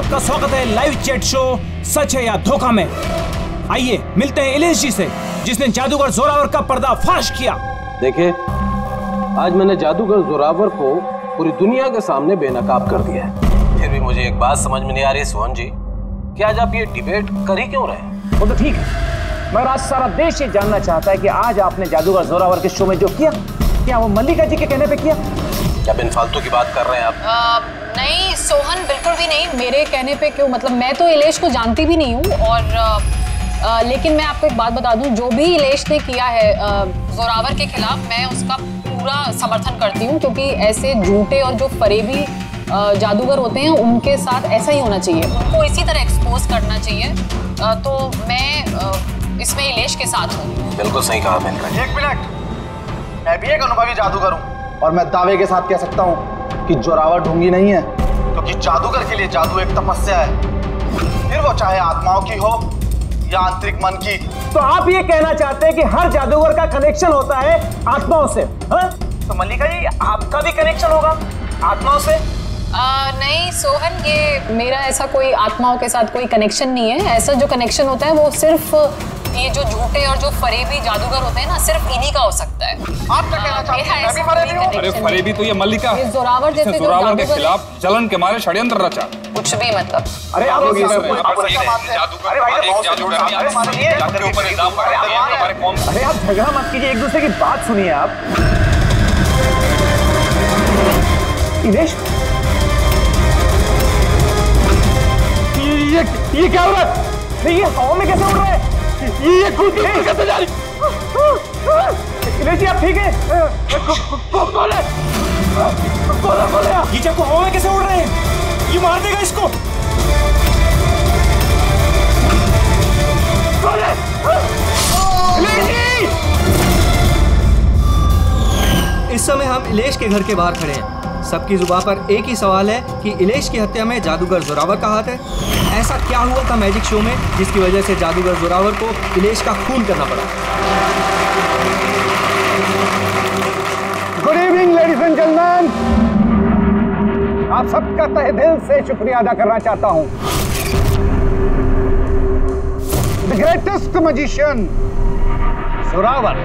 आपका स्वागत है लाइव चैट शो सच है या धोखा में। आइए मिलते हैं इलेश जी से, जिसने जादूगर जोरावर का पर्दाफाश किया। देखिए, आज मैंने जादूगर जोरावर को पूरी दुनिया के सामने बेनकाब कर दिया है। फिर भी मुझे एक बात समझ में नहीं आ रही सोहन जी, कि आज आप ये डिबेट कर ही क्यों रहे? वो तो ठीक है, मगर आज सारा देश ये जानना चाहता है कि आज आपने जादूगर जोरावर के शो में जो किया, क्या वो मल्लिका जी के कहने पे किया? क्या बिन फालतू की बात कर रहे हैं आप? नहीं सोहन, बिल्कुल भी नहीं। मेरे कहने पे क्यों? मतलब मैं तो इलेश को जानती भी नहीं हूँ, और लेकिन मैं आपको एक बात बता दूं, जो भी इलेश ने किया है जोरावर के खिलाफ, मैं उसका पूरा समर्थन करती हूँ, क्योंकि ऐसे झूठे और जो फरेबी जादूगर होते हैं उनके साथ ऐसा ही होना चाहिए, उनको इसी तरह एक्सपोज करना चाहिए। तो मैं इसमें इलेश के साथ हूँ। बिल्कुल सही कहा मैंने। एक मिनट, मैं भी एक अनुभवी जादूगर हूँ और मैं दावे के साथ कह सकता हूँ कि जोरावर ढोंगी नहीं है, क्योंकि जादूगर के लिए जादू एक तपस्या है, फिर वो चाहे आत्माओं की हो या आंतरिक मन की। तो आप ये कहना चाहते हैं कि हर जादूगर का कनेक्शन होता है आत्माओं से? हाँ? तो मल्लिका जी, आपका भी कनेक्शन होगा आत्माओं से? नहीं सोहन, ये मेरा ऐसा कोई आत्माओं के साथ कोई कनेक्शन नहीं है। ऐसा जो कनेक्शन होता है वो सिर्फ ये जो झूठे और जो फरेबी जादूगर होते हैं ना, सिर्फ इन्हीं का हो सकता है। आप क्या कहना चाहते हैं? मैं भी फरेबी हूं? अरे फरेबी तो ये मल्लिका है, जोरावर जैसे जो जोरावर के खिलाफ जलन के मारे षड्यंत्र रचा। कुछ भी मतलब। अरे आप अरे आप झगड़ा मत कीजिए, एक दूसरे की बात सुनिए। आप इलेश, ये क्या हो रहा है? ये हवा में कैसे उड़ रहा है? ये कूद कैसे जा रही? इलेश जी, आप ठीक है? कौन है? ये चाकू हवा में कैसे उड़ रहे हैं? ये मार देगा इसको। इलेश जी! इस समय हम इलेश के घर के बाहर खड़े हैं। सबकी जुबान पर एक ही सवाल है कि इलेश की हत्या में जादूगर जोरावर का हाथ है। ऐसा क्या हुआ था मैजिक शो में जिसकी वजह से जादूगर जोरावर को इलेश का खून करना पड़ा? Good evening ladies and gentleman, आप सबका तहे दिल से शुक्रिया अदा करना चाहता हूं। द ग्रेटेस्ट मैजिशियन जोरावर ले।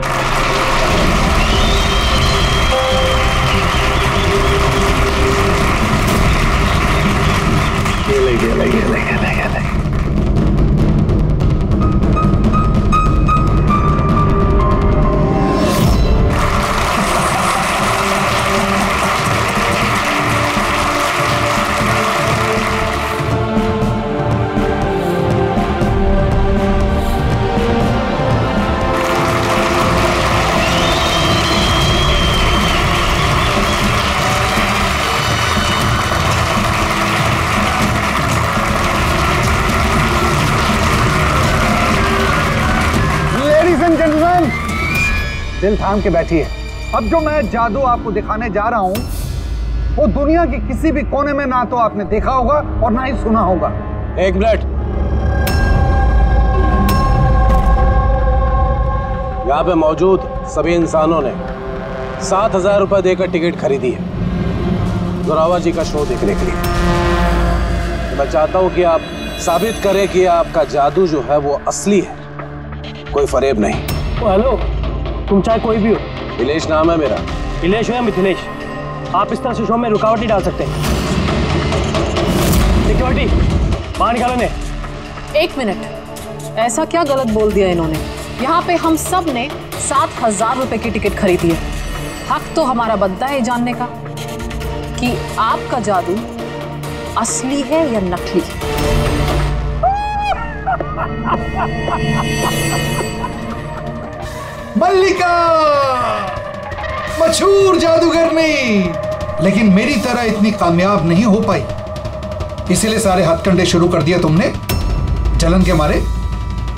दिल थाम के बैठिए। अब जो मैं जादू आपको दिखाने जा रहा हूं, वो दुनिया के किसी भी कोने में ना तो आपने देखा होगा और ना ही सुना होगा। एक मिनट, यहाँ पे मौजूद सभी इंसानों ने 7,000 रुपए देकर टिकट खरीदी है जोरावर जी का शो देखने के लिए। तो मैं चाहता हूँ कि आप साबित करें कि आपका जादू जो है वो असली है, कोई फरेब नहीं। हेलो, तुम चाहे कोई भी हो। इलेश नाम है मेरा। इलेश हो या मिथिलेश, आप इस तरह से शो में रुकावट नहीं डाल सकते। सिक्योरिटी, बाहर निकालो ने। एक मिनट, ऐसा क्या गलत बोल दिया इन्होंने? यहाँ पे हम सब ने 7,000 रुपए की टिकट खरीदी है। हक तो हमारा बनता है जानने का कि आपका जादू असली है या नकली। मल्लिका मशहूर जादूगरनी, लेकिन मेरी तरह इतनी कामयाब नहीं हो पाई, इसीलिए सारे हथकंडे शुरू कर दिए तुमने जलन के मारे।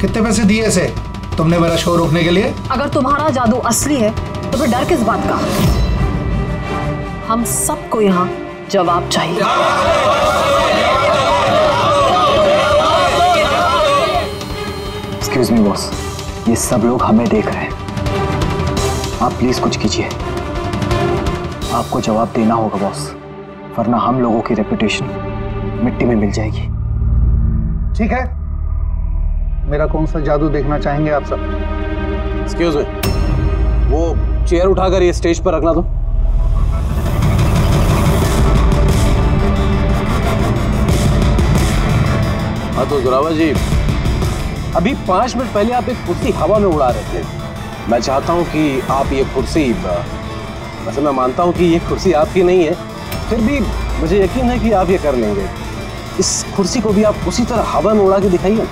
कितने पैसे दिए इसे तुमने मेरा शो रोकने के लिए? अगर तुम्हारा जादू असली है तो फिर डर किस बात का? हम सबको यहाँ जवाब चाहिए। एक्सक्यूज मी बॉस, ये सब लोग हमें देख रहे हैं, आप प्लीज कुछ कीजिए। आपको जवाब देना होगा बॉस, वरना हम लोगों की रेपुटेशन मिट्टी में मिल जाएगी। ठीक है, मेरा कौन सा जादू देखना चाहेंगे आप सब? एक्सक्यूज मी, वो चेयर उठाकर ये स्टेज पर रखना दो। हाँ तो जोरावर जी, अभी 5 मिनट पहले आप एक कुर्सी हवा में उड़ा रहे थे। मैं चाहता हूं कि आप ये कुर्सी, वैसे मैं मानता हूं कि ये कुर्सी आपकी नहीं है, फिर भी मुझे यकीन है कि आप ये कर लेंगे। इस कुर्सी को भी आप उसी तरह हवा में उड़ा के दिखाइए।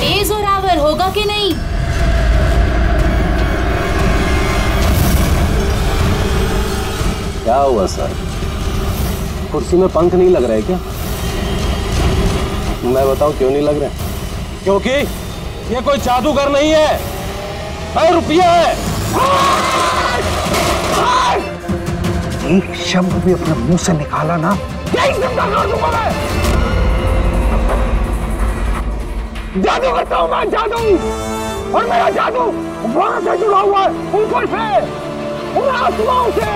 ए जोरावर होगा कि नहीं? क्या हुआ सर, कुर्सी में पंख नहीं लग रहे क्या? मैं बताऊं क्यों नहीं लग रहे? क्योंकि ये कोई जादूगर नहीं है, रुपया है। एक शब्द भी अपने मुंह से निकाला ना, जादू करता हूं मैं, जादू। और मेरा जादू वहां से जुड़ा हुआ है, ऊपर से, उन आत्माओं से।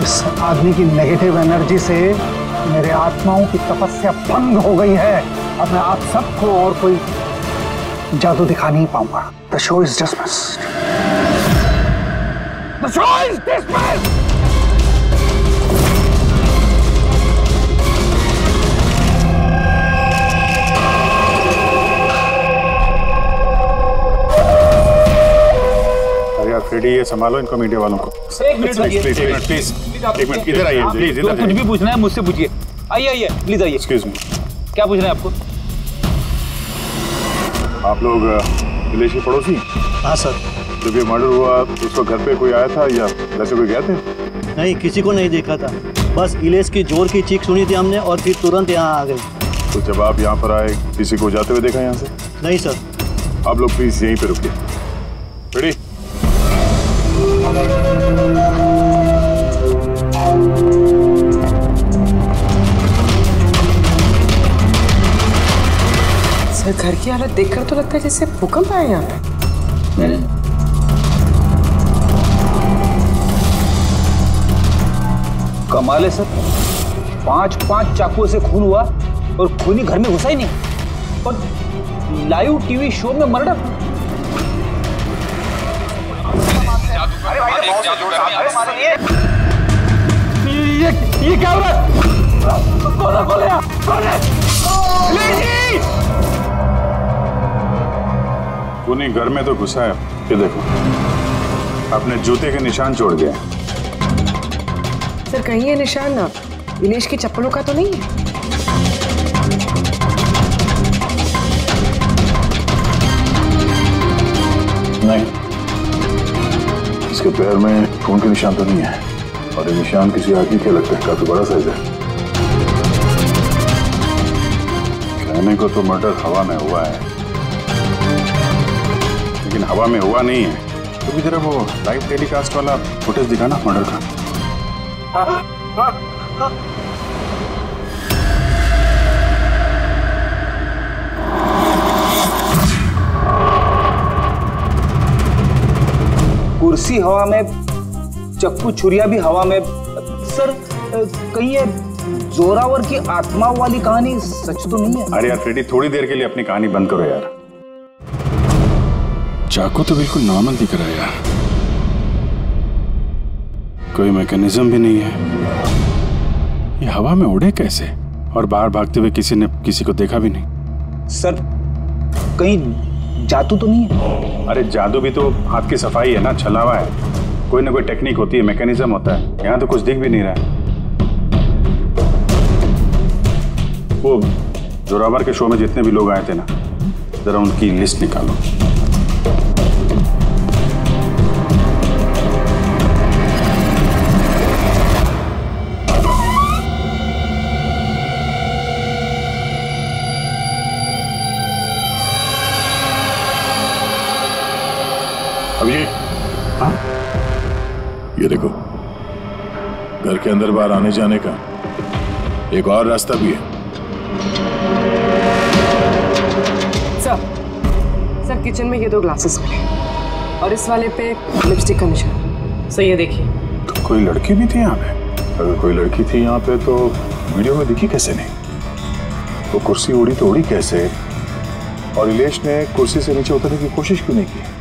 इस आदमी की नेगेटिव एनर्जी से मेरे आत्माओं की तपस्या भंग हो गई है। अब मैं आप सबको और कोई जादू दिखा नहीं पाऊंगा। The show is dismissed. The show is dismissed. यार फ्रेडी, ये संभालो इनको, मीडिया वालों को। एक मिनट प्लीज एक मिनट इधर आइए, प्लीज इधर। कुछ भी पूछना है मुझसे पूछिए। आइए प्लीज आइए। एक्सक्यूज मी, क्या पूछना है आपको? आप लोग इलेश के पड़ोसी? हाँ सर। जब ये मर्डर हुआ तो उसको घर पे कोई आया था या वैसे कोई गए थे? नहीं, किसी को नहीं देखा था, बस इलेश की जोर की चीख सुनी थी हमने और फिर तुरंत यहाँ आ गए। तो जब आप यहाँ पर आए, किसी को जाते हुए देखा यहाँ से? नहीं सर। आप लोग प्लीज यहीं पे रुकिए। रेडी? सर, घर की हालत देखकर तो लगता है जैसे भूकंप आया यहाँ पे। कमाल है सर, 5 चाकुओं से खून हुआ और खूनी घर में घुसा ही नहीं, और लाइव टीवी शो में मर्डर। अरे भाई, बहुत जोर से अरे मारिए। ये क्या हो रहा है? कौन है? खूनी घर में तो घुसा है, ये देखो अपने जूते के निशान छोड़ गए। सर, कहीं ये निशान ना इलेश की चप्पलों का तो नहीं है? नहीं, इसके पैर में खून के निशान तो नहीं है, और ये निशान किसी आदमी के लगता है, काफी बड़ा साइज है। कहने को तो मर्डर हवा में हुआ है, लेकिन हवा में हुआ नहीं है। तो भी जरा वो लाइव टेलीकास्ट वाला फुटेज दिखाना मर्डर का। कुर्सी हवा में, चक्कू छुरिया भी हवा में। सर, कहीं ये जोरावर की आत्मा वाली कहानी सच तो नहीं है? अरे यार फ्रेडी, थोड़ी देर के लिए अपनी कहानी बंद करो यार। चाकू तो बिल्कुल नॉर्मल दिख रहा है यार, कोई मैकेनिज्म भी नहीं है। ये हवा में उड़े कैसे? और बाहर भागते हुए किसी ने किसी को देखा भी नहीं। सर, कहीं जादू तो नहीं है? अरे जादू भी तो हाथ की सफाई है ना, छलावा है। कोई ना कोई टेक्निक होती है, मैकेनिज्म होता है। यहाँ तो कुछ दिख भी नहीं रहा है। वो जोरावर के शो में जितने भी लोग आए थे ना, जरा उनकी लिस्ट निकालो। घर के अंदर बाहर आने जाने का एक और रास्ता भी है। सर किचन में ये 2 ग्लासेस मिले और इस वाले पे लिपस्टिक का निशान। सर ये देखिए। तो कोई लड़की भी थी यहाँ पे? अगर कोई लड़की थी यहाँ पे तो वीडियो में दिखी कैसे नहीं? वो कुर्सी उड़ी तो उड़ी कैसे? और इलेश ने कुर्सी से नीचे उतरने की कोशिश क्यों नहीं की?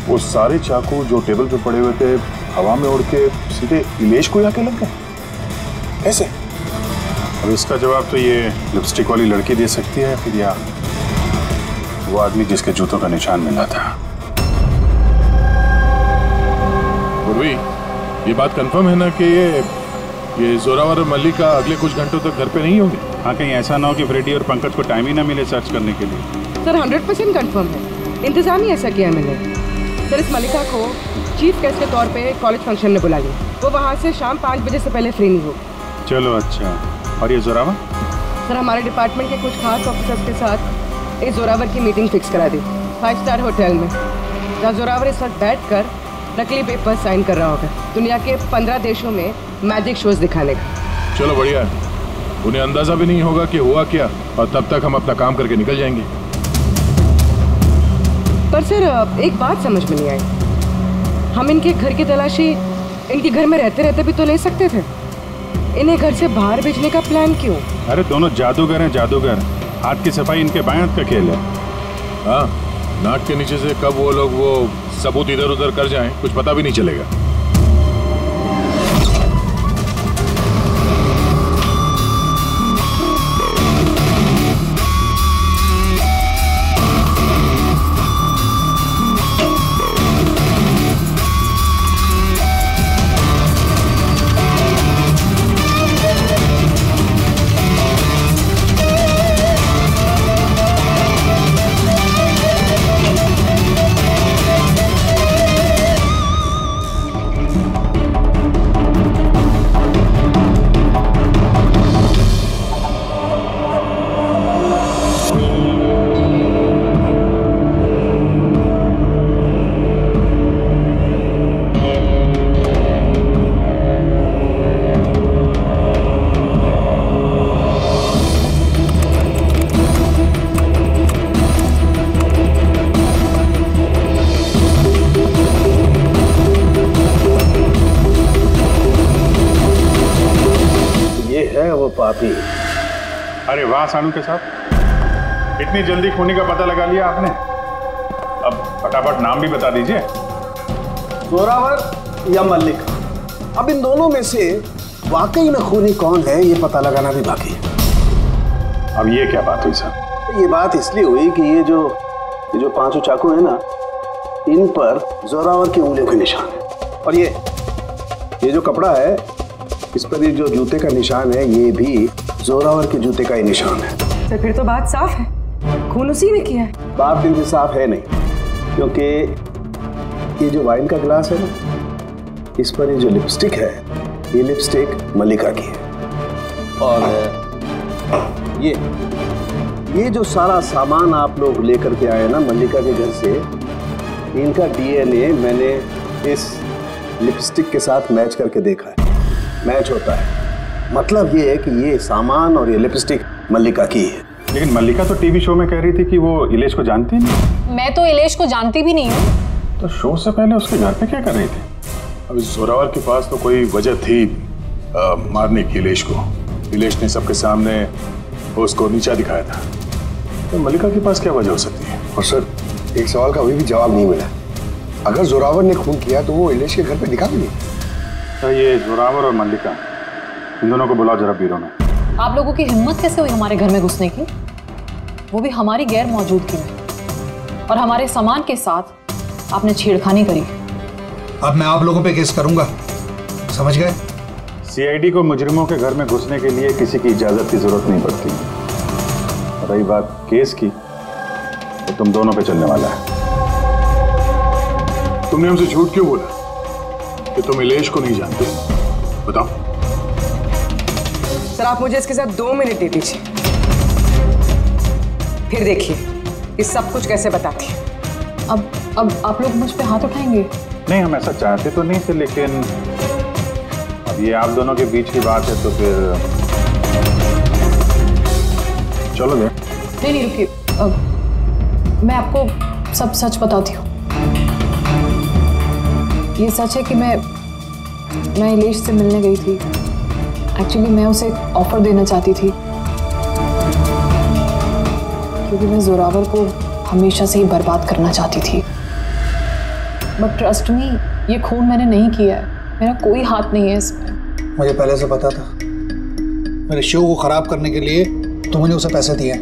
वो सारे चाकू जो टेबल पे पड़े हुए थे हवा में उड़ के सीधे इलेश को आके लग गए कैसे? अब इसका जवाब तो ये लिपस्टिक वाली लड़की दे सकती है, फिर या वो आदमी जिसके जूतों का निशान मिला था। पूर्वी, ये बात कंफर्म है ना कि ये जोरावर और मल्लिका अगले कुछ घंटों तक घर पे नहीं होंगे? हाँ, कहीं ऐसा ना हो कि फ्रेडी और पंकज को टाइम ही ना मिले सर्च करने के लिए। सर 100% कंफर्म है, इंतजाम ही ऐसा किया मैंने। सर इस मल्लिका को चीफ गेस्ट के तौर पे कॉलेज फंक्शन में बुला लिया। वो वहाँ से शाम 5 बजे से पहले फ्री नहीं हो। चलो अच्छा। और ये जोरावर? सर हमारे डिपार्टमेंट के कुछ खास ऑफिसर्स के साथ इस जोरावर की मीटिंग फिक्स करा दी 5 स्टार होटल में, जहाँ जोरावर इस वक्त बैठ कर नकली पेपर साइन कर रहा होगा दुनिया के 15 देशों में मैजिक शोज दिखाने का। चलो बढ़िया है, उन्हें अंदाजा भी नहीं होगा कि हुआ क्या, और तब तक हम अपना काम करके निकल जाएंगे। पर सर एक बात समझ में नहीं आई, हम इनके घर की तलाशी इनके घर में रहते रहते भी तो ले सकते थे, इन्हें घर से बाहर भेजने का प्लान क्यों? अरे दोनों जादूगर हैं, जादूगर। हाथ की सफाई इनके बाएं हाथ का खेल है। हाँ, नाक के नीचे से कब वो लोग वो सबूत इधर उधर कर जाएं कुछ पता भी नहीं चलेगा। पापी। अरे वाह सानू के साथ, इतनी जल्दी खूनी का पता लगा लिया आपने। अब फटाफट नाम भी बता दीजिए। जोरावर या मल्लिका, अब इन दोनों में से वाकई में खूनी कौन है ये पता लगाना भी बाकी है। अब ये क्या बात हुई सर? ये बात इसलिए हुई कि ये जो 5 चाकू है ना, इन पर जोरावर की उंगलियों के निशान है, और ये जो कपड़ा है इस पर ये जो जूते का निशान है ये भी जोरावर के जूते का ही निशान है। तो फिर तो बात साफ है, खून उसी ने किया है। बात बिल्कुल साफ है नहीं, क्योंकि ये जो वाइन का गिलास है ना, इस पर ये जो लिपस्टिक है, ये लिपस्टिक मल्लिका की है। और ये जो सारा सामान आप लोग लेकर के आए ना मल्लिका के घर से, इनका डीएनए मैंने इस लिपस्टिक के साथ मैच करके देखा है, मैच होता है। मतलब ये है कि ये सामान और ये लिपस्टिक मल्लिका की है। लेकिन मल्लिका तो टीवी शो में कह रही थी कि वो इलेश को जानती नहीं। मैं तो इलेश को जानती भी नहीं हूँ। तो शो से पहले उसके घर पे क्या कर रही थी? अब इस जोरावर के पास तो कोई वजह थी मारने की इलेश को। इलेश ने सबके सामने उसको नीचा दिखाया था, तो मल्लिका के पास क्या वजह हो सकती है? और सर एक सवाल का अभी भी जवाब नहीं मिला, अगर जोरावर ने खून किया तो वो इलेश के घर पे दिखा भी नहीं। तो ये जोरावर और मल्लिका, इन दोनों को बुलाओ जरा ब्यूरो में। आप लोगों की हिम्मत कैसे हुई हमारे घर में घुसने की, वो भी हमारी गैर मौजूदगी में, और हमारे सामान के साथ आपने छेड़खानी करी। अब मैं आप लोगों पे केस करूंगा, समझ गए? सीआईडी को मुजरिमों के घर में घुसने के लिए किसी की इजाजत की जरूरत नहीं पड़ती। रही बात केस की, तो तुम दोनों पे चलने वाला है। तुमने हमसे झूठ क्यों बोला कि तुम इलेश को नहीं जानते? बताओ। सर आप मुझे इसके साथ 2 मिनट दे दीजिए, फिर देखिए ये सब कुछ कैसे बताती है। अब आप लोग मुझ पे हाथ उठाएंगे? नहीं, हम ऐसा चाहते तो नहीं थे, लेकिन अब ये आप दोनों के बीच की बात है तो फिर चलो दे। नहीं रुकिए, मैं आपको सब सच बताती हूँ। ये सच है कि मैं इलेश से मिलने गई थी। एक्चुअली मैं उसे एक ऑफर देना चाहती थी, क्योंकि मैं जोरावर को हमेशा से ही बर्बाद करना चाहती थी। बट ट्रस्ट मी, ये खून मैंने नहीं किया है, मेरा कोई हाथ नहीं है इसमें। मुझे पहले से पता था। मेरे शो को खराब करने के लिए तुमने उसे पैसे दिए।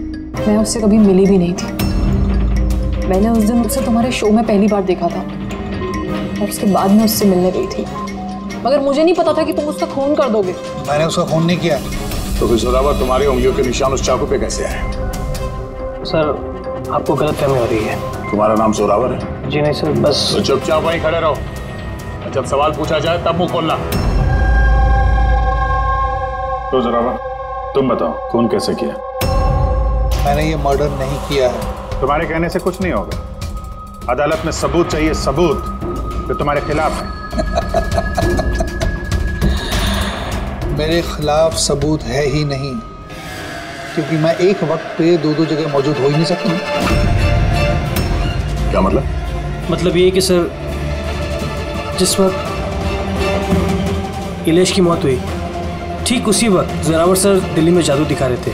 मैं उससे कभी मिली भी नहीं थी। मैंने उस दिन उसे तुम्हारे शो में पहली बार देखा था और उसके बाद मैं उससे मिलने गई थी, मगर मुझे नहीं पता था कि तुम उसका खून कर दोगे। मैंने उसका खून नहीं किया। तो फिर जोरावर तुम्हारी उंगलियों के निशान उस चाकू पे कैसे आए? सर, आपको गलतफहमी हो रही है। तुम्हारा नाम जोरावर है? जी नहीं सर, बस। तो चुपचाप वहीं खड़े रहो, जब सवाल पूछा जाए तब मुंह खोलना। तो जोरावर, तुम बताओ, खून कैसे किया? मैंने ये मर्डर नहीं किया है। तुम्हारे कहने से कुछ नहीं होगा। अदालत में सबूत चाहिए, सबूत जो तुम्हारे खिलाफ है। मेरे खिलाफ सबूत है ही नहीं, क्योंकि मैं एक वक्त पे दो जगह मौजूद हो ही नहीं सकता। क्या मतलब? मतलब ये कि सर, जिस वक्त इलेश की मौत हुई, ठीक उसी वक्त जोरावर सर दिल्ली में जादू दिखा रहे थे।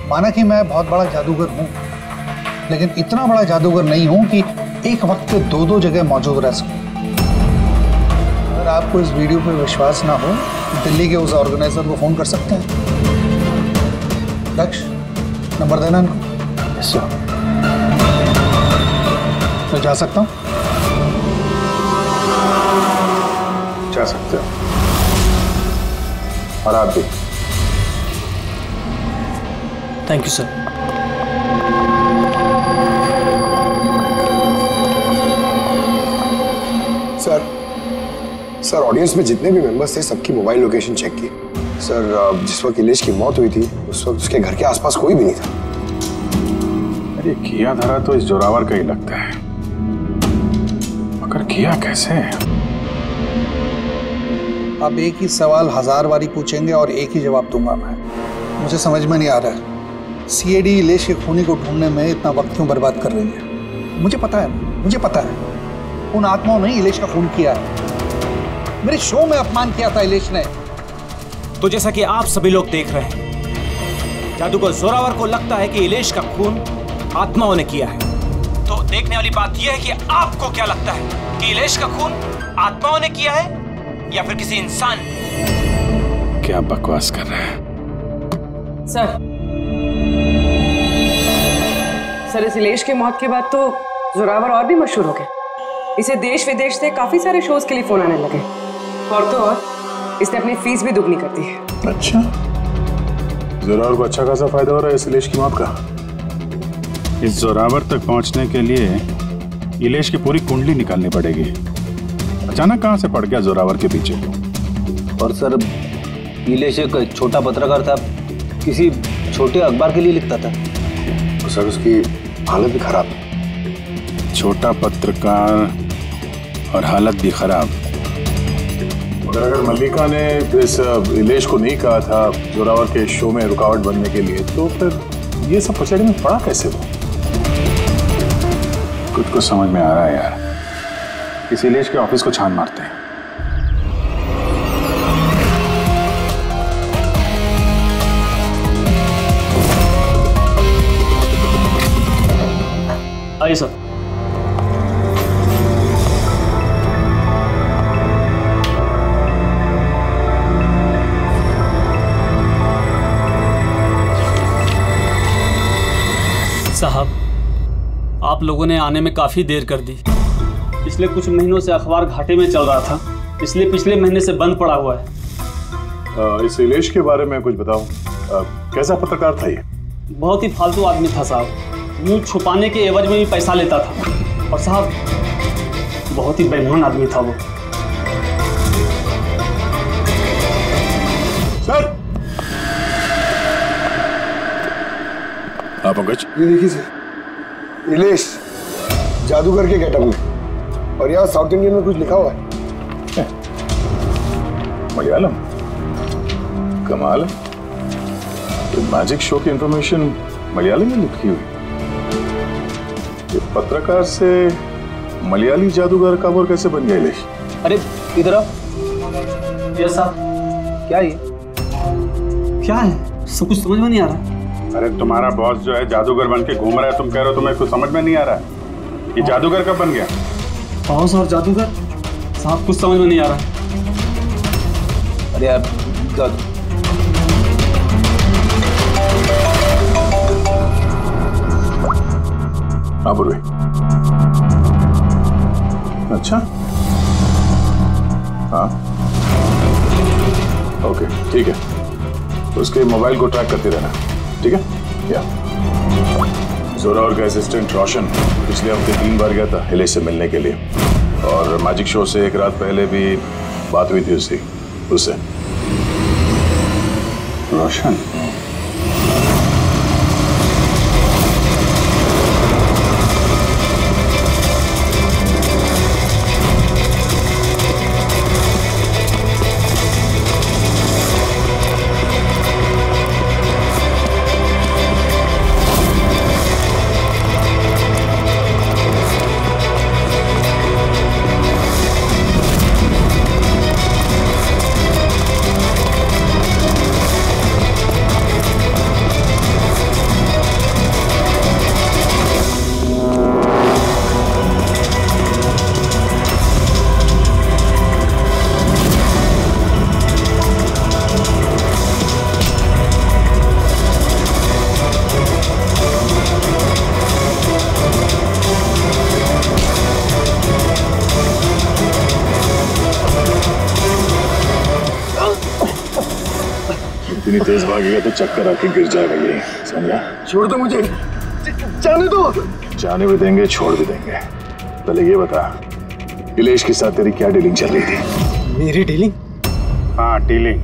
माना कि मैं बहुत बड़ा जादूगर हूं, लेकिन इतना बड़ा जादूगर नहीं हूं कि एक वक्त पे दो जगह मौजूद रह सकूं। अगर आपको इस वीडियो पे विश्वास ना हो, दिल्ली के उस ऑर्गेनाइजर को फोन कर सकते हैं। दक्ष, नंबर देना इनको। Yes sir. तो जा सकता हूं? जा सकते हो। और आप भी। Thank you sir. Sir audience में जितने भी मेंबर्स थे सबकी मोबाइल लोकेशन चेक की। सर जिस वक्त इलेश की मौत हुई थी उस वक्त उसके घर के आसपास कोई भी नहीं था। अरे किया धरा तो इस जोरावर का ही लगता है, मगर किया कैसे? आप एक ही सवाल 1000 बारी पूछेंगे और एक ही जवाब दूंगा मैं। मुझे समझ में नहीं आ रहा है सीआईडी इलेश के खूनी को ढूंढने में इतना वक्त क्यों बर्बाद कर रही है। मुझे पता है उन आत्माओं ने इलेश का खून किया है। मेरे शो में अपमान किया था इलेश ने। तो जैसा कि आप सभी लोग देख रहे हैं, जादूगर जोरावर को लगता है कि इलेश का खून आत्माओं ने किया है। तो देखने वाली बात यह है कि आपको क्या लगता है कि इलेश का खून आत्माओं ने किया है या फिर किसी इंसान ने? क्या बकवास कर रहे हैं? सर, इस इलेश की मौत के बाद तो जोरावर और भी मशहूर हो गए। इसे देश विदेश से काफी सारे शोज के लिए फोन आने लगे, और तो और इसने अपनी फीस भी दुगनी कर दी है। अच्छा, जोरावर को अच्छा खासा फायदा हो रहा है इस इलेश की मौत का। इस जोरावर तक पहुंचने के लिए इलेश की पूरी कुंडली निकालनी पड़ेगी। अचानक कहां से पड़ गया जोरावर के पीछे? और सर, इलेश एक छोटा पत्रकार था, किसी छोटे अखबार के लिए लिखता था। तो सर उसकी हालत भी खराब है। छोटा पत्रकार और हालत भी खराब। मगर अगर मल्लिका ने इस इलेश को नहीं कहा था जोरावर के शो में रुकावट बनने के लिए, तो फिर ये सब पचड़ी में पड़ा कैसे वो? कुछ कुछ समझ में आ रहा है यार। इस इलेश के ऑफिस को छान मारते हैं। आइए सर। साहब, आप लोगों ने आने में काफ़ी देर कर दी। पिछले कुछ महीनों से अखबार घाटे में चल रहा था, इसलिए पिछले महीने से बंद पड़ा हुआ है। इस इलेश के बारे में कुछ बताओ। कैसा पत्रकार था ये? बहुत ही फालतू आदमी था साहब। न्यूज छुपाने के एवज में भी पैसा लेता था। और साहब, बहुत ही बेईमान आदमी था वो। सर, हाँ पंकज, ये देखिए सर, इलेश जादूगर के गेटअप में, और यहाँ साउथ इंडियन में कुछ लिखा हुआ है। मलयालम, कमाल है। तो मैजिक शो की इंफॉर्मेशन मलयालम में लिखी हुई। ये पत्रकार से मलयाली जादूगर का बोर कैसे बन गया इलेश? अरे इधर आओ। यस साहब। क्या ये? क्या है? सब कुछ समझ में नहीं आ रहा। अरे तुम्हारा बॉस जो है जादूगर बन के घूम रहा है, तुम कह रहे हो तुम्हें कुछ समझ में नहीं आ रहा है। ये जादूगर कब बन गया? बॉस और जादूगर साहब कुछ समझ में नहीं आ रहा। अरे यार हाँ बुर्वे। अच्छा हाँ ओके ठीक है, तो उसके मोबाइल को ट्रैक करते रहना, ठीक है? या जोरावर का असिस्टेंट रोशन पिछले हफ्ते 3 बार गया था इलेश से मिलने के लिए, और मैजिक शो से एक रात पहले भी बात हुई थी उससे। रोशन? इतनी तेज भागेगा तो चक्कर आके गिर जाएगा ये, समझा? छोड़ दो मुझे, जाने दो। जाने भी देंगे, छोड़ भी देंगे। पहले ये बता, इलेश के साथ तेरी क्या डीलिंग चल रही थी? मेरी डीलिंग? हाँ डीलिंग।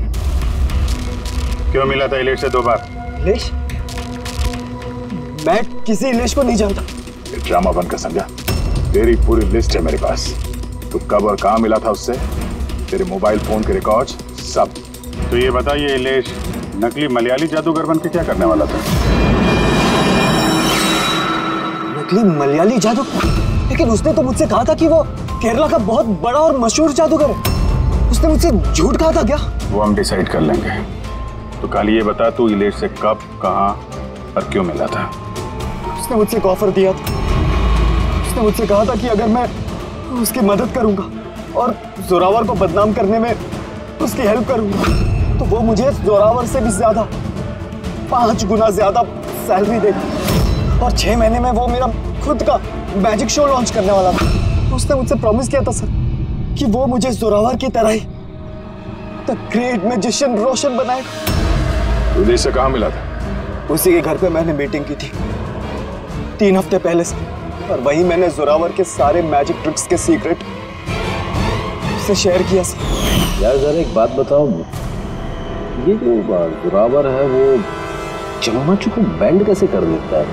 क्यों मिला था इलेश से 2 बार? इलेश? मैं किसी इलेश को नहीं जानता। ये ड्रामा बंद कर, समझा? तेरी पूरी लिस्ट है मेरे पास। तू कब और कहाँ मिला था उससे, तेरे मोबाइल फोन के रिकॉर्ड्स सब। तो ये बता, ये इलेश नकली मलयाली जादूगर बन के क्या करने वाला था? नकली मलयाली जादूगर? लेकिन उसने तो मुझसे कहा था कि वो केरला का बहुत बड़ा और मशहूर जादूगर है। उसने मुझसे झूठ कहा था क्या? वो हम डिसाइड कर लेंगे। तो कल ये बता, तू इलेश से कब, कहाँ और क्यों मिला था? उसने मुझसे एक ऑफर दिया था। उसने मुझसे कहा था कि अगर मैं उसकी मदद करूंगा और जोरावर को बदनाम करने में उसकी हेल्प करूंगा तो वो मुझे जोरावर से भी ज्यादा 5 गुना ज्यादा सैलरी देगा, और 6 महीने में वो मेरा खुद का मैजिक शो लॉन्च करने वाला था। उसने मुझसे प्रॉमिस किया था सर कि वो मुझे जोरावर की तरह ही द ग्रेट मैजिशियन रोशन बनाएगा। इलेश से कहाँ मिला था? उसी के घर पे मैंने मीटिंग की थी 3 हफ्ते पहले से, और वहीं मैंने जोरावर के सारे मैजिक ट्रिक्स के सीक्रेट उससे शेयर किया सर। यार जरा एक बात बताओ, ये जो जोरावर है वो चम्मच को बैंड कैसे कर देता है?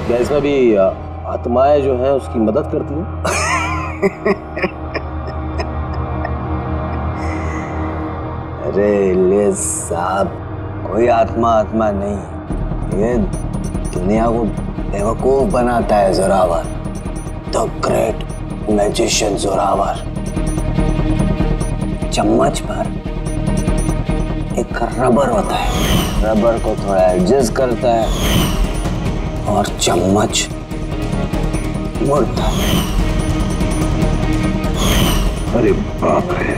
क्या इसमें भी आत्माएं जो हैं उसकी मदद करती हैं? अरे इलेश साहब, कोई आत्मा नहीं, ये दुनिया को बेवकूफ बनाता है Zorawar, the great magician Zorawar. चम्मच पर एक रबर होता है, रबर को थोड़ा एडजस्ट करता है और चम्मच मुड़ता है। अरे बाप रे,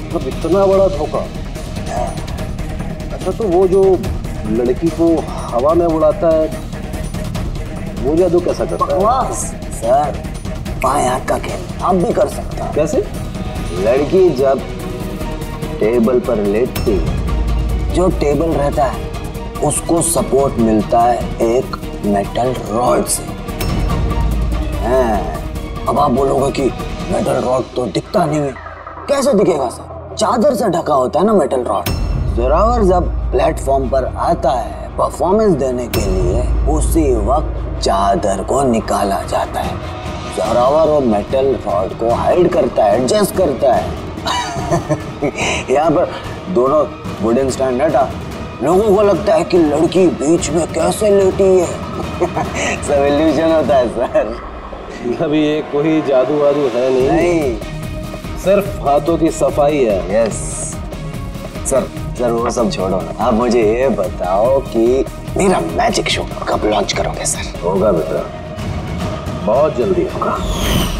मतलब इतना बड़ा धोखा। अच्छा तो वो जो लड़की को हवा में उड़ाता है वो जादू कैसा करता है? सर, बाएं हाथ का खेल आप भी कर सकते हैं। कैसे? लड़की जब टेबल पर लेटती, जो टेबल रहता है उसको सपोर्ट मिलता है एक मेटल रॉड से। अब आप बोलोगे कि मेटल रॉड तो दिखता नहीं है। कैसे दिखेगा सर? चादर से ढका होता है ना मेटल रॉड। जोरावर जब प्लेटफॉर्म पर आता है परफॉर्मेंस देने के लिए, उसी वक्त चादर को निकाला जाता है। जोरावर और मेटल रॉड को हाइड करता है, एडजस्ट करता है। यहाँ पर दोनों वुडन स्टैंड हटा, लोगों को लगता है कि लड़की बीच में कैसे लेटी है। सब इल्यूजन होता है सर। अभी ये कोई जादू वादू है नहीं, सिर्फ हाथों की सफाई है। यस सर, वो सब छोड़ो ना, आप मुझे ये बताओ कि मेरा मैजिक शो कब लॉन्च करोगे सर? होगा बेटा, बहुत जल्दी होगा।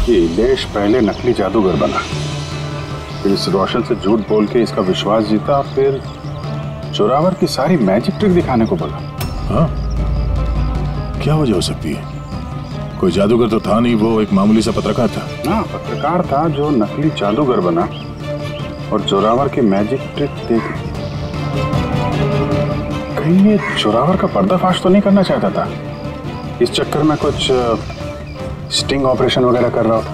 ये इलेश पहले नकली जादूगर बना, फिर इस रोशन से झूठ बोल के इसका विश्वास जीता, फिर जोरावर की सारी मैजिक ट्रिक दिखाने को बोला। हाँ, क्या वजह हो सकती है? कोई जादूगर तो था नहीं, वो एक मामूली सा पत्रकार था। ना, पत्रकार था जो नकली जादूगर बना और जोरावर की मैजिक ट्रिक देख ली। कहीं ये जोरावर का पर्दाफाश तो नहीं करना चाहता था? इस चक्कर में कुछ स्टिंग ऑपरेशन वगैरह कर रहा था।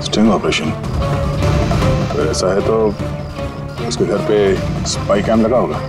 Sting operation? तो ऐसा है तो उसके घर पे स्पाई कैम लगा होगा।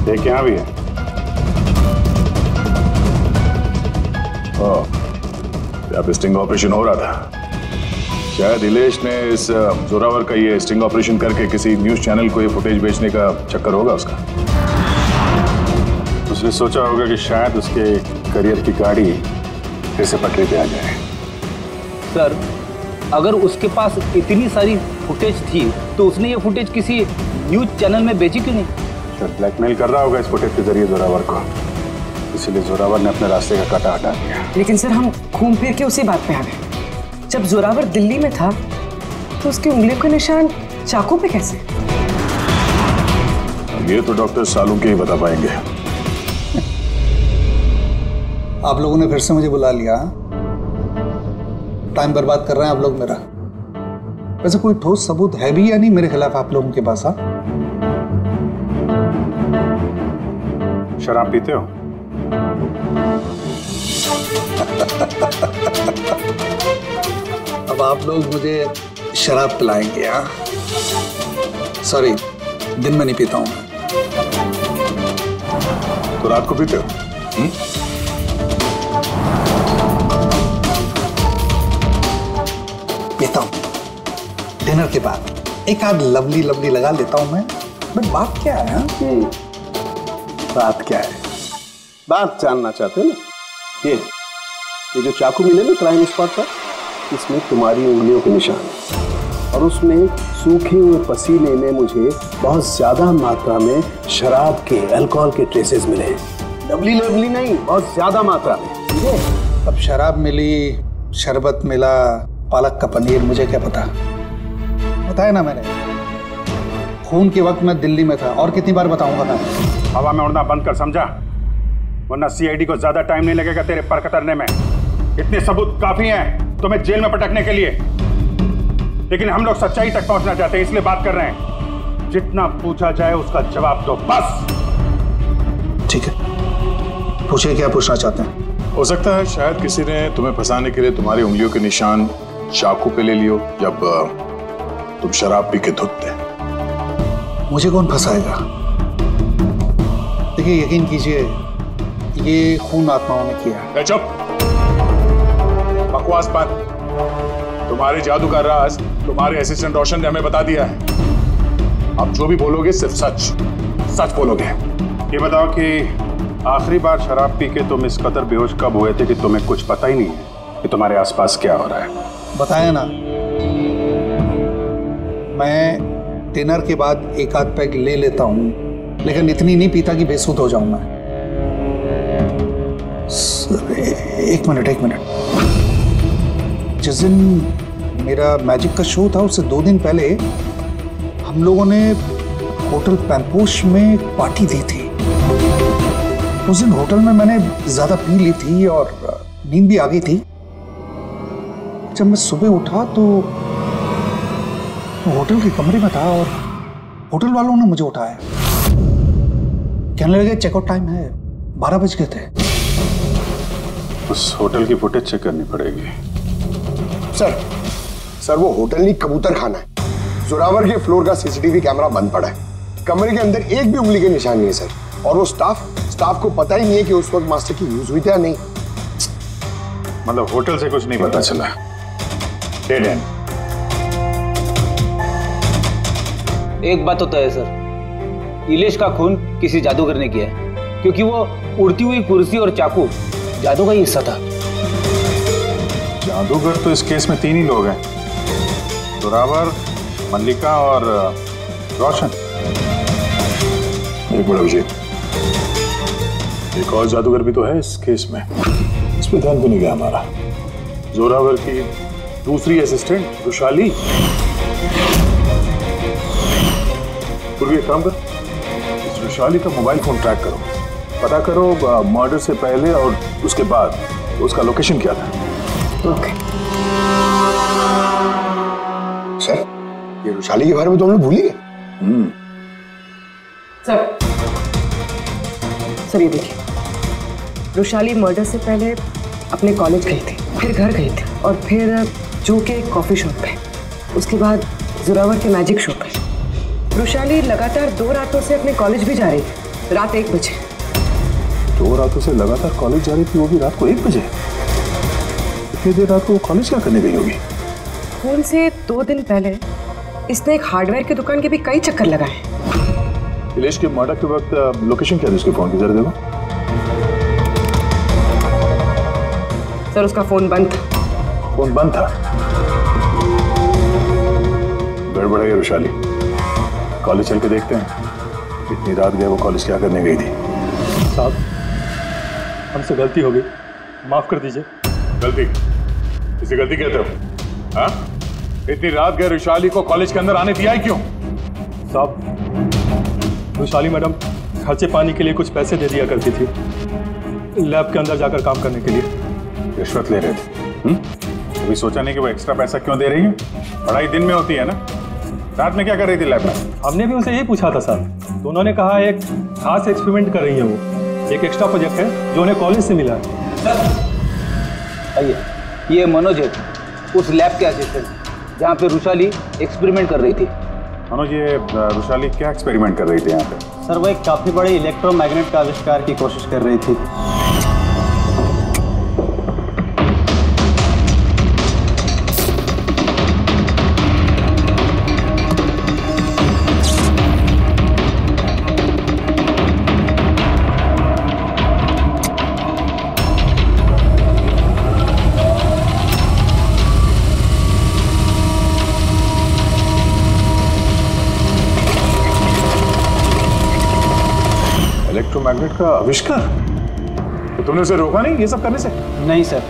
देख यहाँ भी है। यहाँ पे स्टिंग ऑपरेशन हो रहा था। शायद इलेश ने इस जोरावर का ये स्टिंग ऑपरेशन करके किसी न्यूज चैनल को ये फुटेज बेचने का चक्कर होगा उसका। उसने सोचा होगा कि शायद उसके करियर की गाड़ी फिर से पटरी पे आ जाए। सर, अगर उसके पास इतनी सारी फुटेज थी तो उसने ये फुटेज किसी न्यूज चैनल में बेची क्यों नहीं? सर, ब्लैकमेल कर रहा होगा इस फुटेज के जरिए जोरावर को, इसीलिए जोरावर ने अपने रास्ते का कांटा हटा दिया। लेकिन सर, हम घूम फिर के उसी बात पे आ गए। जब जोरावर दिल्ली में था तो उसकी उंगलियों के निशान चाकू पे कैसे? ये तो डॉक्टर सालू के ही बता पाएंगे। आप लोगों ने फिर से मुझे बुला लिया। टाइम बर्बाद कर रहे हैं आप लोग मेरा। वैसे कोई ठोस सबूत है भी या नहीं मेरे खिलाफ आप लोगों के पास? शराब पीते हो? अब आप लोग मुझे शराब पिलाएंगे? हाँ, सॉरी, दिन में नहीं पीता हूं। तो रात को पीते हो? पीता हूं डिनर के बाद, एक आध लवली लगा लेता हूं मैं। बट बात क्या है? बात क्या है? बात जानना चाहते हो ना? ये जो चाकू मिले ना क्राइम स्पॉट पर, इसमें तुम्हारी उंगलियों के निशान है और उसमें सूखे हुए पसीने में मुझे बहुत ज्यादा मात्रा में शराब के, अल्कोहल के ट्रेसेस मिले हैं। लवली नहीं, बहुत ज्यादा मात्रा में। ठीक है? अब शराब मिली, शरबत मिला, पालक का पनीर, मुझे क्या पता? बताया ना मैंने, खून के वक्त मैं दिल्ली में था। और कितनी बार बताऊंगा मैं? हवा में उड़ना बंद कर, समझा? वरना सीआईडी को ज्यादा टाइम नहीं लगेगा तेरे पर कतरने में। इतने सबूत काफी हैं तुम्हें जेल में पटकने के लिए, लेकिन हम लोग सच्चाई तक पहुंचना चाहते हैं, इसलिए बात कर रहे हैं। जितना पूछा जाए उसका जवाब दो, बस। ठीक है, पूछिए क्या पूछना चाहते हैं। हो सकता है शायद किसी ने तुम्हें फंसाने के लिए तुम्हारी उंगलियों के निशान चाकू पे ले लियो जब तुम शराब पी के धुत थे। मुझे कौन फंसाएगा? देखिए, यकीन कीजिए, ये खून आत्माओं ने किया। चुप, बकवास बंद। तुम्हारे जादू का राज तुम्हारे असिस्टेंट रोशन ने हमें बता दिया है। आप जो भी बोलोगे सिर्फ सच बोलोगे। ये बताओ कि आखिरी बार शराब पी के तुम इस कदर बेहोश कब हुए थे कि तुम्हें कुछ पता ही नहीं है कि तुम्हारे आसपास क्या हो रहा है? बताया ना, मैं डिनर के बाद एक आध पैग ले लेता हूँ, लेकिन इतनी नहीं पीता कि बेसुध हो जाऊं मैं। सर, एक मिनट। जिस दिन मेरा मैजिक का शो था उससे 2 दिन पहले हम लोगों ने होटल पैम्पोश में एक पार्टी दी थी। उस दिन होटल में मैंने ज्यादा पी ली थी और नींद भी आ गई थी। जब मैं सुबह उठा तो होटल के कमरे में था और होटल वालों ने मुझे उठाया। कहने लगे चेकआउट टाइम है, 12 बज गए थे। उस होटल की फुटेज चेक करनी पड़ेगी। सर वो होटल नहीं, कबूतर खाना है। जोरावर के फ्लोर का सीसीटीवी कैमरा बंद पड़ा है। कमरे के अंदर एक भी उंगली के निशान नहीं है सर। और वो स्टाफ को पता ही नहीं है कि उस वक्त मास्टर की यूज हुई थी या नहीं। मतलब होटल से कुछ नहीं पता चला। Dead and. एक बात तो तय है सर, इलेश का खून किसी जादूगर ने किया है, क्योंकि वो उड़ती हुई कुर्सी और चाकू जादू का ही हिस्सा था। जादूगर तो इस केस में 3 ही लोग हैं, जोरावर, मल्लिका और रोशन। एक बड़ा विजय, एक और जादूगर भी तो है इस केस में, इस पे ध्यान क्यों नहीं गया हमारा? जोरावर की दूसरी असिस्टेंट रुशाली। पूर्वी एक काम कर, इस रुशाली का मोबाइल फोन ट्रैक करो, पता करो मर्डर से पहले और उसके बाद उसका लोकेशन क्या था। ओके सर, ये रुशाली के बारे में तो हम लोग भूल ही गए। सर ये देखिए, रुशाली मर्डर से पहले अपने कॉलेज गई थी, फिर घर गई थी और फिर जो के कॉफी शॉप पे, उसके बाद जोरावर के मैजिक शो पे। रुशाली लगातार 2 रातों से अपने कॉलेज भी जा रही थी, रात 1 बजे। 2 रातों से लगातार कॉलेज जा रही थी, वो भी रात को 1 बजे? इतनी देर रात को वो कॉलेज क्या करने गई होगी? खून से 2 दिन पहले इसने एक हार्डवेयर की दुकान के भी कई चक्कर लगाए। इलेश के मर्डर के वक्त लोकेशन क्या थी उसके फोन की, जरा देखो। सर उसका फोन बंद था। फोन बंद था? गड़बड़ है रुशाली, कॉलेज चल के देखते हैं। इतनी रात गए वो कॉलेज क्या करने गई थी? साहब हमसे गलती हो गई, माफ कर दीजिए। गलती? इसे गलती कहते हो? हाँ? इतनी रात गए रुशाली को कॉलेज के अंदर आने दिया है क्यों? साहब रुशाली मैडम खर्चे पानी के लिए कुछ पैसे दे दिया करती थी, लैब के अंदर जाकर काम करने के लिए। रिश्वत ले रहे थे? कभी सोचा नहीं कि वो एक्स्ट्रा पैसा क्यों दे रही है? पढ़ाई दिन में होती है ना, रात में क्या कर रही थी लैब में? हमने भी उनसे यही पूछा था सर, तो उन्होंने कहा एक खास एक्सपेरिमेंट कर रही है वो, एक एक्स्ट्रा प्रोजेक्ट है जो उन्हें कॉलेज से मिला है। आइए, ये मनोज है, उस लैब के असिस्टेंट जहाँ पे रुशाली एक्सपेरिमेंट कर रही थी। मनोज, ये रुशाली क्या एक्सपेरिमेंट कर रही थी यहाँ पे? सर वो एक काफी बड़े इलेक्ट्रोमैग्नेट का आविष्कार की कोशिश कर रही थी। इलेक्ट्रोमैग्नेट का आविष्कार? तो तुमने उसे रोका नहीं ये सब करने से? नहीं सर,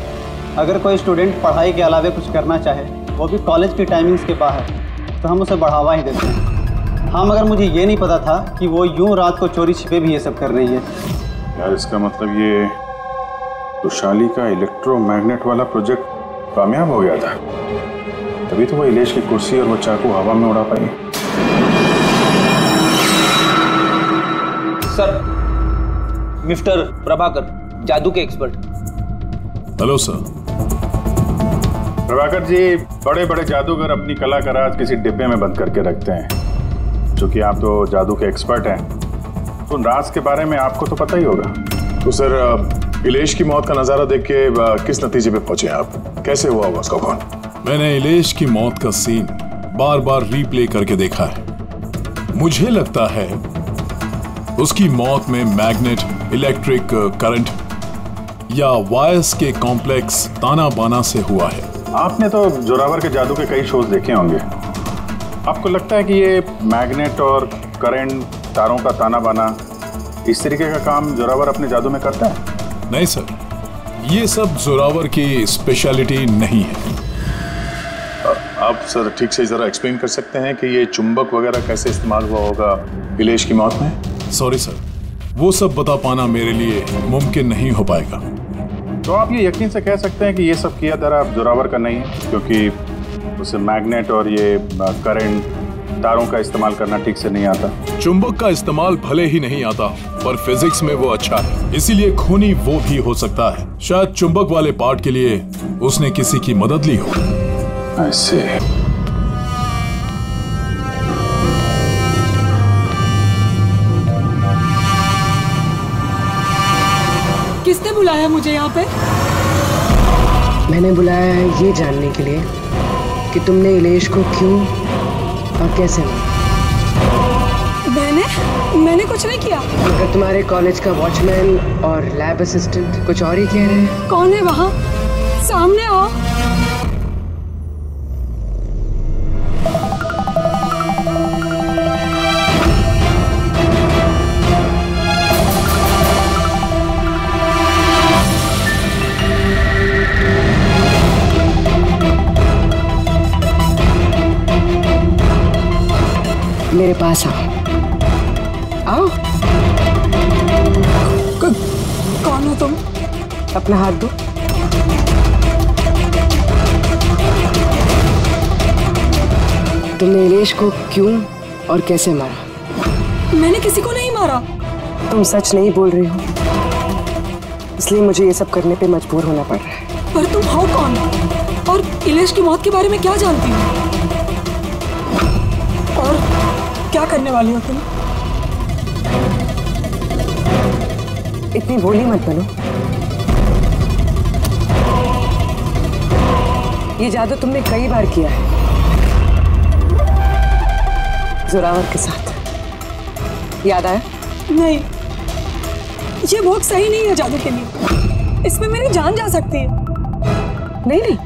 अगर कोई स्टूडेंट पढ़ाई के अलावा कुछ करना चाहे, वो भी कॉलेज की टाइमिंग्स के बाहर, तो हम उसे बढ़ावा ही देते हैं। हाँ, मगर मुझे ये नहीं पता था कि वो यूं रात को चोरी छिपे भी ये सब कर रही है। यार इसका मतलब ये रुशाली का इलेक्ट्रोमैग्नेट वाला प्रोजेक्ट कामयाब हो गया था, तभी तो वो इलेश की कुर्सी और वो चाकू हवा में उड़ा पाई। सर, मिस्टर प्रभाकर, जादू के expert. Hello sir. Prabhakar ji, बड़े बड़े जादूगर अपनी कला का राज किसी डिब्बे में बंद करके रखते हैं। चूंकि आप तो जादू के एक्सपर्ट हैं, तो उन राज के बारे में आपको तो पता ही होगा। तो सर, इलेश की मौत का नजारा देख के किस नतीजे पे पहुंचे आप? कैसे हुआ उसका खून? मैंने इलेश की मौत का सीन बार बार रीप्ले करके देखा है। मुझे लगता है उसकी मौत में मैग्नेट, इलेक्ट्रिक करंट या वायर्स के कॉम्प्लेक्स ताना बाना से हुआ है। आपने तो जोरावर के जादू के कई शोज देखे होंगे, आपको लगता है कि ये मैग्नेट और करंट, तारों का ताना बाना, इस तरीके का काम जोरावर अपने जादू में करता है? नहीं सर, ये सब जोरावर की स्पेशलिटी नहीं है। आप सर ठीक से जरा एक्सप्लेन कर सकते हैं कि ये चुंबक वगैरह कैसे इस्तेमाल हुआ होगा इलेश की मौत में? सॉरी सर, वो सब बता पाना मेरे लिए मुमकिन नहीं हो पाएगा। तो आप ये यकीन से कह सकते हैं कि ये सब किया धरा जोरावर का नहीं है, क्योंकि उसे मैग्नेट और ये करंट, तारों का इस्तेमाल करना ठीक से नहीं आता। चुंबक का इस्तेमाल भले ही नहीं आता, पर फिजिक्स में वो अच्छा है, इसीलिए खूनी वो भी हो सकता है। शायद चुंबक वाले पार्ट के लिए उसने किसी की मदद ली हो। ऐसे किसने बुलाया मुझे यहाँ पे? मैंने बुलाया है ये जानने के लिए कि तुमने इलेश को क्यों और कैसे मारा। मैंने कुछ नहीं किया। मगर तुम्हारे कॉलेज का वॉचमैन और लैब असिस्टेंट कुछ और ही कह रहे हैं। कौन है वहाँ? सामने आओ। मेरे पास आओ। आओ। कौन हो तुम? अपना हाथ दो। तुमने इलेश को क्यों और कैसे मारा? मैंने किसी को नहीं मारा। तुम सच नहीं बोल रही हो, इसलिए मुझे ये सब करने पे मजबूर होना पड़ रहा है। पर तुम हो कौन और इलेश की मौत के बारे में क्या जानती हो? और क्या करने वाली हो तुम? इतनी भोली मत बनो। ये जादू तुमने कई बार किया है जोरावर के साथ, याद आया? नहीं, ये बहुत सही नहीं है जादू के लिए। इसमें मेरी जान जा सकती है। नहीं नहीं,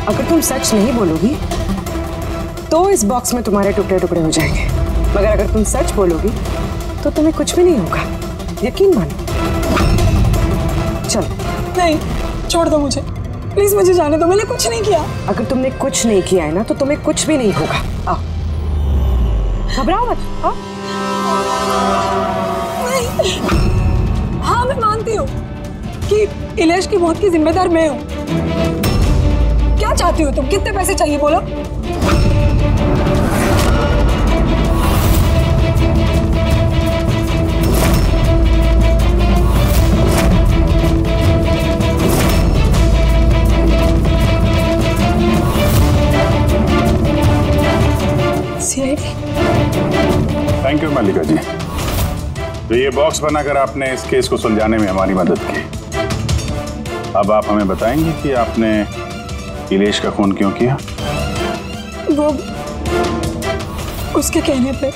अगर तुम सच नहीं बोलोगी तो इस बॉक्स में तुम्हारे टुकड़े टुकड़े हो जाएंगे, मगर अगर तुम सच बोलोगी तो तुम्हें कुछ भी नहीं होगा, यकीन मानो। चलो। नहीं, छोड़ दो मुझे, प्लीज मुझे जाने दो, मैंने कुछ नहीं किया। अगर तुमने कुछ नहीं किया है ना तो तुम्हें कुछ भी नहीं होगा। आओ, घबराओ मत। आओ। नहीं। हाँ, मैं मानती हूँ कि इलेश की मौत की जिम्मेदार मैं हूँ। क्या चाहती हो तुम? कितने पैसे चाहिए बोलो? थैंक यू मल्लिका जी। तो ये बॉक्स बनाकर आपने इस केस को सुलझाने में हमारी मदद की। अब आप हमें बताएंगे कि आपने इलेश का खून क्यों किया? वो उसके कहने पे।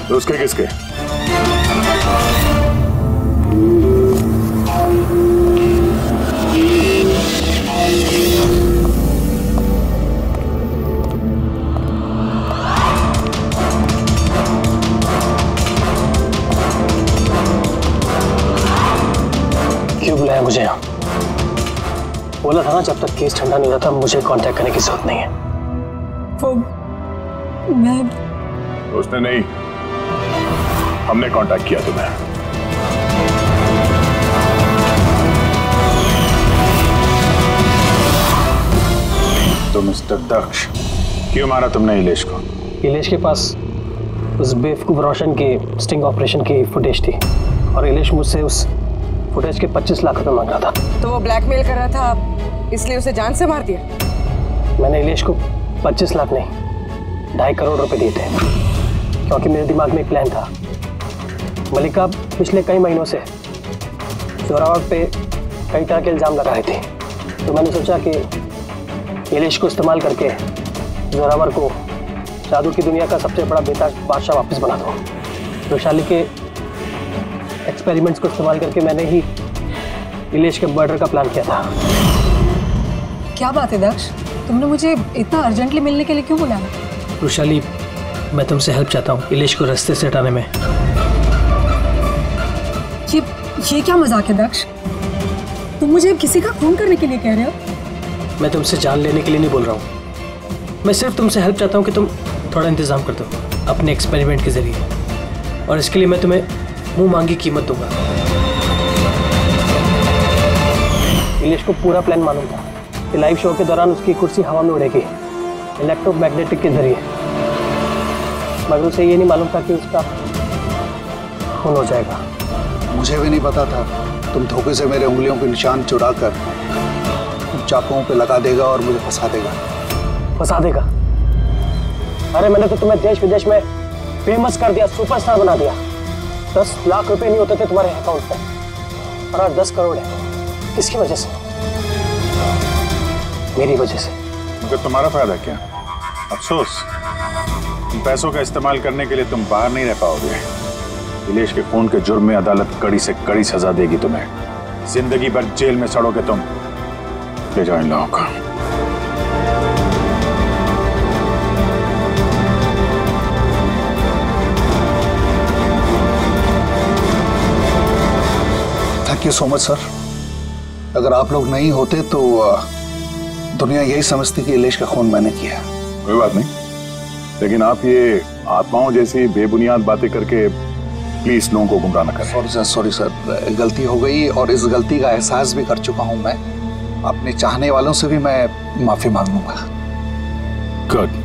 तो उसके किसके? क्यों बुलाया मुझे यहाँ? बोला था ना जब तक केस ठंडा नहीं होता मुझे कांटेक्ट करने की जरूरत नहीं है। वो मैं उसने नहीं, हमने कांटेक्ट किया तुम्हें। तो मिस्टर दक्ष, क्यों मारा तुमने इलेश को? इलेश के पास उस बेवकूफ रोशन के स्टिंग ऑपरेशन की फुटेज थी और इलेश मुझसे उस फुटेज के 25 लाख रुपए मांग रहा था। तो वो ब्लैकमेल कर रहा था, इसलिए उसे जान से मार दिया? मैंने इलेश को 25 लाख नहीं 2.5 करोड़ रुपए दिए थे, क्योंकि मेरे दिमाग में एक प्लान था। मल्लिका पिछले कई महीनों से जोरावर पे कई तरह के इल्ज़ाम लगा रही थी, तो मैंने सोचा कि इलेश को इस्तेमाल करके जोरावर को जादू की दुनिया का सबसे बड़ा बेताज बादशाह वापस बना दूँ। वैशाली के एक्सपेरिमेंट्स को इस्तेमाल करके मैंने ही इलेश के मर्डर का प्लान किया था। क्या बात है दक्ष? तुमने मुझे इतना अर्जेंटली मिलने के लिए क्यों बुलाया? वृषाली, मैं तुमसे हेल्प चाहता हूँ इलेश को रास्ते से हटाने में। ये क्या मजाक है दक्ष? तुम मुझे अब किसी का खून करने के लिए कह रहे हो? मैं तुमसे जान लेने के लिए नहीं बोल रहा हूँ, मैं सिर्फ तुमसे हेल्प चाहता हूँ कि तुम थोड़ा इंतजाम कर दो अपने एक्सपेरिमेंट के जरिए, और इसके लिए मैं तुम्हें मुंह मांगी कीमत दूंगा। इलेश को पूरा प्लान मालूम था कि लाइव शो के दौरान उसकी कुर्सी हवा में उड़ेगी इलेक्ट्रोमैग्नेटिक के जरिए, मगर उसे ये नहीं मालूम था कि उसका खून हो जाएगा। मुझे भी नहीं पता था तुम धोखे से मेरे उंगलियों के निशान चुरा कर चाकुओं पे लगा देगा और मुझे फंसा देगा। फंसा देगा? अरे मैंने तो तुम्हें देश विदेश में फेमस कर दिया, सुपरस्टार बना दिया। 10 लाख रुपए नहीं होते थे तुम्हारे अकाउंट पे, और आज 10 करोड़ है। किसकी वजह से? मेरी वजह से। मगर तुम्हारा फायदा क्या? अफसोस, पैसों का इस्तेमाल करने के लिए तुम बाहर नहीं रह पाओगे। इलेश के खून के जुर्म में अदालत कड़ी से कड़ी सजा देगी तुम्हें। जिंदगी भर जेल में सड़ोगे तुम। ले जाओ इन लोगों को। Thank you so much sir. अगर आप लोग नहीं होते तो दुनिया यही समझती कि इलेश का खून मैंने किया। कोई बात नहीं, लेकिन आप ये आत्माओं जैसी बेबुनियाद बातें करके प्लीज लोगों को गुमराह न करें। सॉरी सर, गलती हो गई और इस गलती का एहसास भी कर चुका हूं मैं। अपने चाहने वालों से भी मैं माफी मांग लूंगा। गुड।